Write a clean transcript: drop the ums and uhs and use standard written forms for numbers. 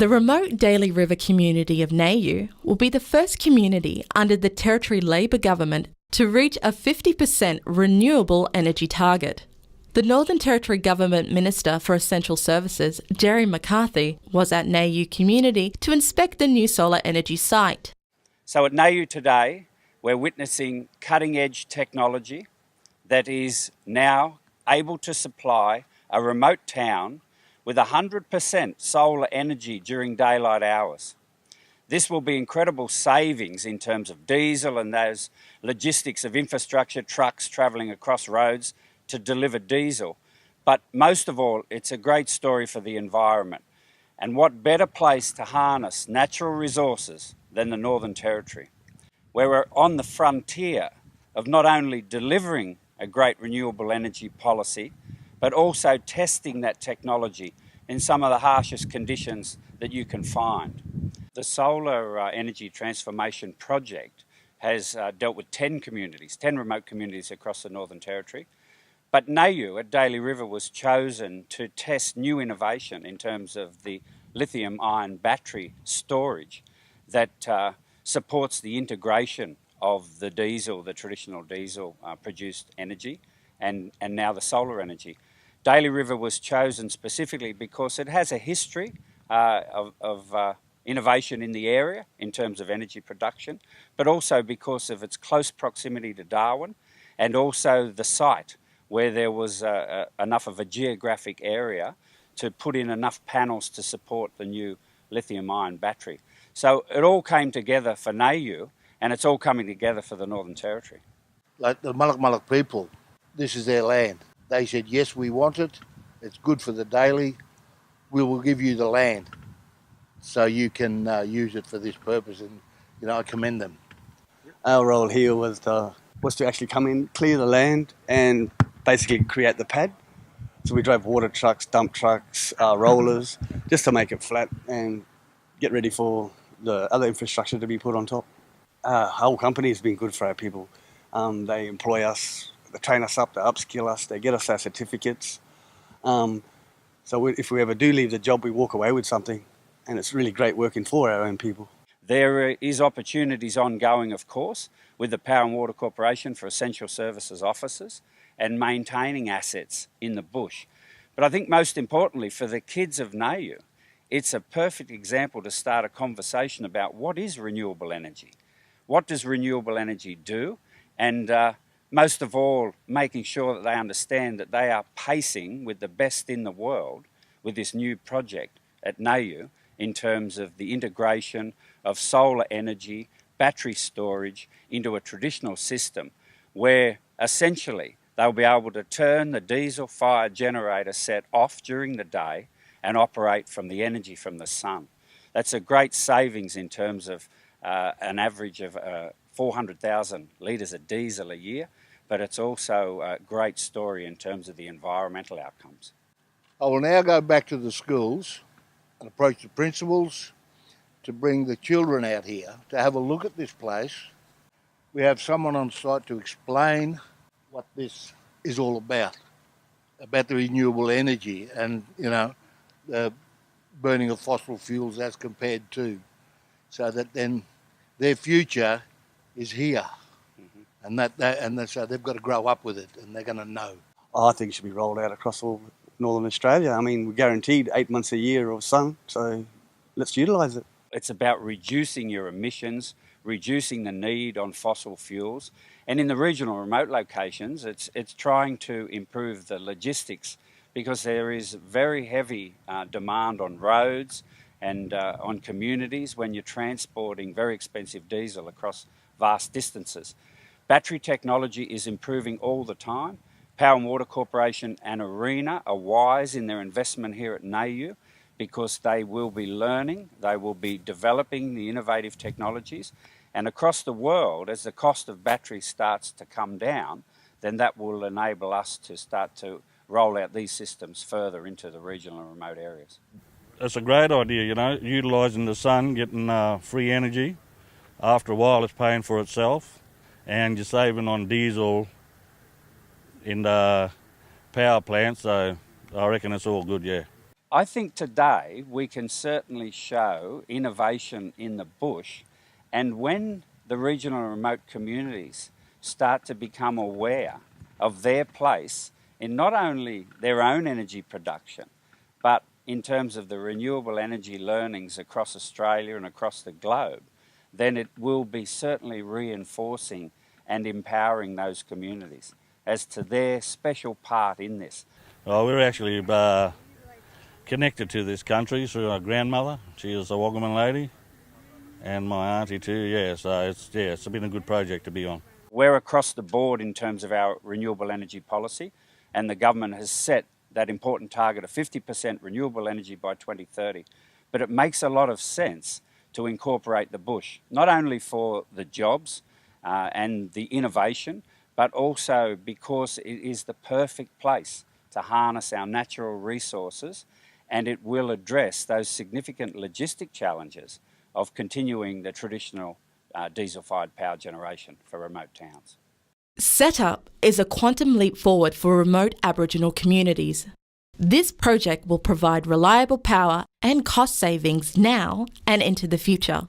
The remote Daly River community of Nauiyu will be the first community under the Territory Labor government to reach a 50% renewable energy target. The Northern Territory Government Minister for Essential Services, Gerry McCarthy, was at Nauiyu community to inspect the new solar energy site. So at Nauiyu today, we're witnessing cutting-edge technology that is now able to supply a remote town with 100% solar energy during daylight hours. This will be incredible savings in terms of diesel and those logistics of infrastructure, trucks travelling across roads to deliver diesel. But most of all, it's a great story for the environment. And what better place to harness natural resources than the Northern Territory, where we're on the frontier of not only delivering a great renewable energy policy, but also testing that technology in some of the harshest conditions that you can find. The Solar Energy Transformation Project has dealt with 10 communities, 10 remote communities across the Northern Territory. But Nauiyu at Daly River was chosen to test new innovation in terms of the lithium-ion battery storage that supports the integration of the diesel, the traditional diesel produced energy, and now the solar energy. Daly River was chosen specifically because it has a history of innovation in the area in terms of energy production, but also because of its close proximity to Darwin and also the site where there was enough of a geographic area to put in enough panels to support the new lithium-ion battery. So it all came together for Nauiyu, and it's all coming together for the Northern Territory. Like the Malak people, this is their land. They said, yes, we want it. It's good for the Daly. We will give you the land so you can use it for this purpose. And, I commend them. Our role here was to actually come in, clear the land and basically create the pad. So we drove water trucks, dump trucks, rollers, just to make it flat and get ready for the other infrastructure to be put on top. Our whole company has been good for our people. They employ us, they train us up, they upskill us, they get us our certificates. So if we ever do leave the job, we walk away with something, and it's really great working for our own people. There is opportunities ongoing, of course, with the Power and Water Corporation for essential services officers and maintaining assets in the bush. But I think most importantly for the kids of Nauiyu, it's a perfect example to start a conversation about what is renewable energy. What does renewable energy do? And most of all, making sure that they understand that they are pacing with the best in the world with this new project at Nauiyu in terms of the integration of solar energy, battery storage into a traditional system where essentially they'll be able to turn the diesel-fired generator set off during the day and operate from the energy from the sun. That's a great savings in terms of an average of 400,000 litres of diesel a year, but it's also a great story in terms of the environmental outcomes. I will now go back to the schools and approach the principals to bring the children out here to have a look at this place. We have someone on site to explain what this is all about the renewable energy and, the burning of fossil fuels as compared to, so that then their future is here. Mm-hmm. And so they've got to grow up with it and they're going to know. I think it should be rolled out across all Northern Australia. I mean, we're guaranteed 8 months a year of sun, so let's utilise it. It's about reducing your emissions, reducing the need on fossil fuels. And in the regional remote locations, it's trying to improve the logistics because there is very heavy demand on roads and on communities when you're transporting very expensive diesel across vast distances. Battery technology is improving all the time. Power and Water Corporation and ARENA are wise in their investment here at Nauiyu because they will be learning, they will be developing the innovative technologies, and across the world, as the cost of batteries starts to come down, then that will enable us to start to roll out these systems further into the regional and remote areas. It's a great idea, utilising the sun, getting free energy. After a while, it's paying for itself, and you're saving on diesel in the power plant, so I reckon it's all good, yeah. I think today we can certainly show innovation in the bush, and when the regional and remote communities start to become aware of their place in not only their own energy production, but in terms of the renewable energy learnings across Australia and across the globe, then it will be certainly reinforcing and empowering those communities as to their special part in this. Well, we're actually connected to this country through our grandmother. She is a Waggaman lady, and my auntie too, yeah, so it's been a good project to be on. We're across the board in terms of our renewable energy policy, and the government has set that important target of 50% renewable energy by 2030. But it makes a lot of sense to incorporate the bush, not only for the jobs and the innovation, but also because it is the perfect place to harness our natural resources, and it will address those significant logistic challenges of continuing the traditional diesel-fired power generation for remote towns. Setup is a quantum leap forward for remote Aboriginal communities. This project will provide reliable power and cost savings now and into the future.